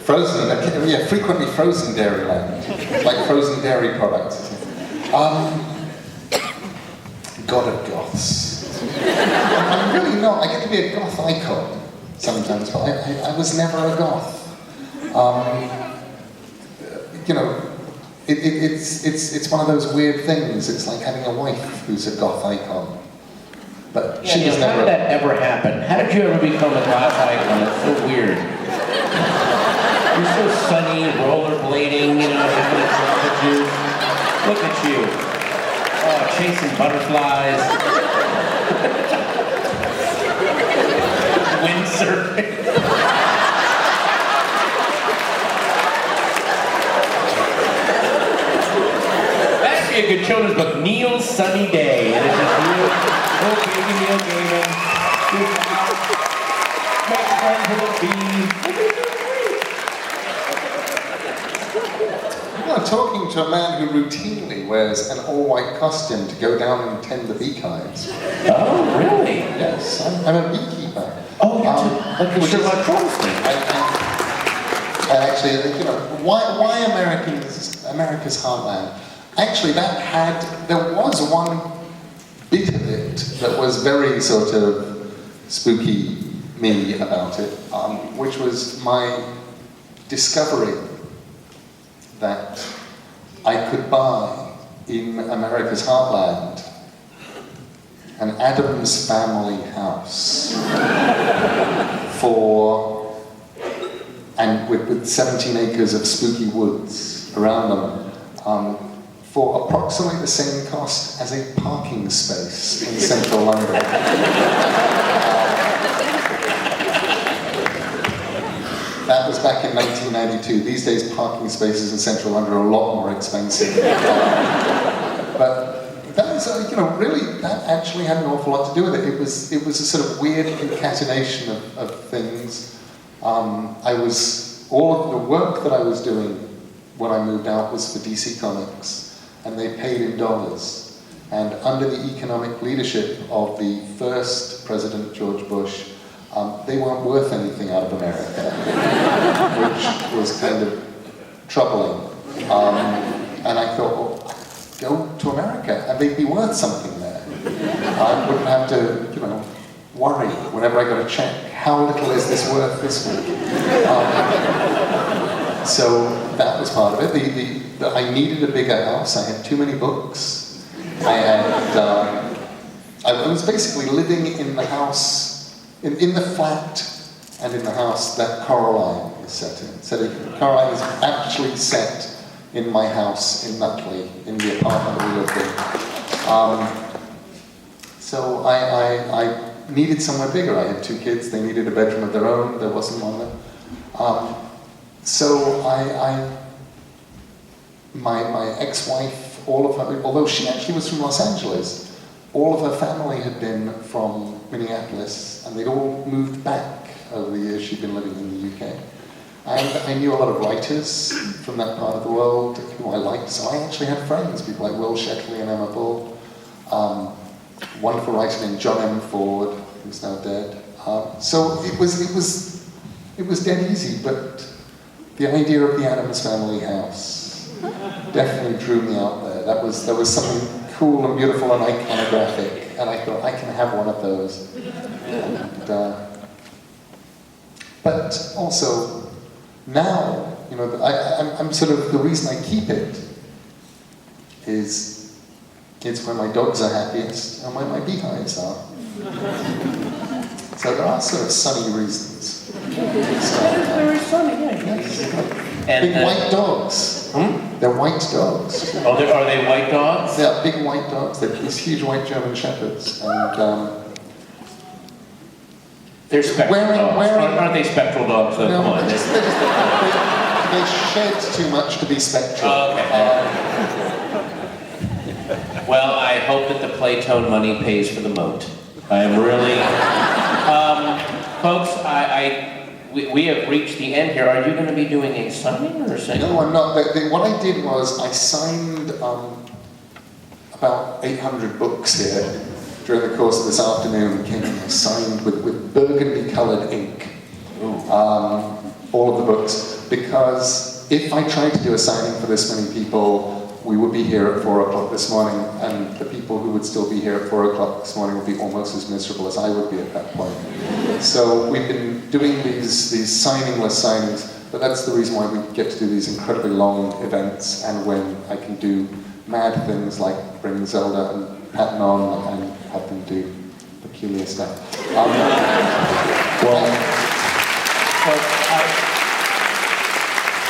Frozen, yeah, frequently frozen Dairyland, like frozen dairy products. God of goths. I'm really not. I get to be a goth icon sometimes, but I was never a goth. You know, it's one of those weird things. It's like having a wife who's a goth icon. But Yeah, she was never. How did that ever happen? How did you ever become a goth icon? It's so weird. You're so sunny, rollerblading, you know, having a drink with you. Look at you. Oh, chasing butterflies. Windsurfing. That'd be a good children's book, Neil's Sunny Day. And it's just Neil, little baby Neil Gaiman. Make friends with a bee. I'm talking to a man who routinely wears an all-white costume to go down and tend the beehives. Oh, really? Yes, I'm a beekeeper. Oh, like a Sherlock Holmes thing. And actually, you know, why America's Heartland? Actually, there was one bit of it that was very sort of spooky me about it, which was my discovery that I could buy in America's Heartland an Addams Family house with 17 acres of spooky woods around them for approximately the same cost as a parking space in central London. That was back in 1992. These days, parking spaces in central London are a lot more expensive. But that was, you know, really, that actually had an awful lot to do with it. It was a sort of weird concatenation of things. All of the work that I was doing when I moved out was for DC Comics, and they paid in dollars. And under the economic leadership of the first President, George Bush, they weren't worth anything out of America, which was kind of troubling. And I thought, well, go to America, and they'd be worth something there. I wouldn't have to, you know, worry whenever I got a check. How little is this worth this week? So that was part of it. I needed a bigger house. I had too many books. I was basically living in the house. In the flat and in the house that Coraline is set in. So Coraline is actually set in my house in Nutley, in the apartment we lived in. So I needed somewhere bigger. I had two kids, they needed a bedroom of their own, there wasn't one there. So my ex-wife, all of her, although she actually was from Los Angeles, all of her family had been from Minneapolis, and they'd all moved back over the years she'd been living in the UK. And I knew a lot of writers from that part of the world who I liked, so I actually had friends, people like Will Shetley and Emma Bull, wonderful writer named John M. Ford, who's now dead. So it was dead easy, but the idea of the Addams Family house definitely drew me out there. There was something cool and beautiful and iconographic, and I thought I can have one of those. And, but also now, you know, I'm sort of, the reason I keep it is it's where my dogs are happiest and where my beehives are. So there are sort of sunny reasons. Very sunny, yeah. Big white dogs. They're white dogs. Oh, are they white dogs? Yeah, big white dogs. They're these huge white German shepherds. And they're spectral dogs. Aren't they spectral dogs? No, come on. they shed too much to be spectral. Okay. Well, I hope that the Playtone money pays for the moat. I am really... folks, we have reached the end here. Are you going to be doing a signing or something? No, I'm not. What I did was I signed about 800 books here during the course of this afternoon. I signed with burgundy-coloured ink. all of the books, because if I tried to do a signing for this many people, we would be here at 4 o'clock this morning, and the people who would still be here at 4 o'clock this morning would be almost as miserable as I would be at that point. So we've been doing these signingless signings, but that's the reason why we get to do these incredibly long events, and when I can do mad things like bring Zelda and Patton on and have them do peculiar stuff. Well,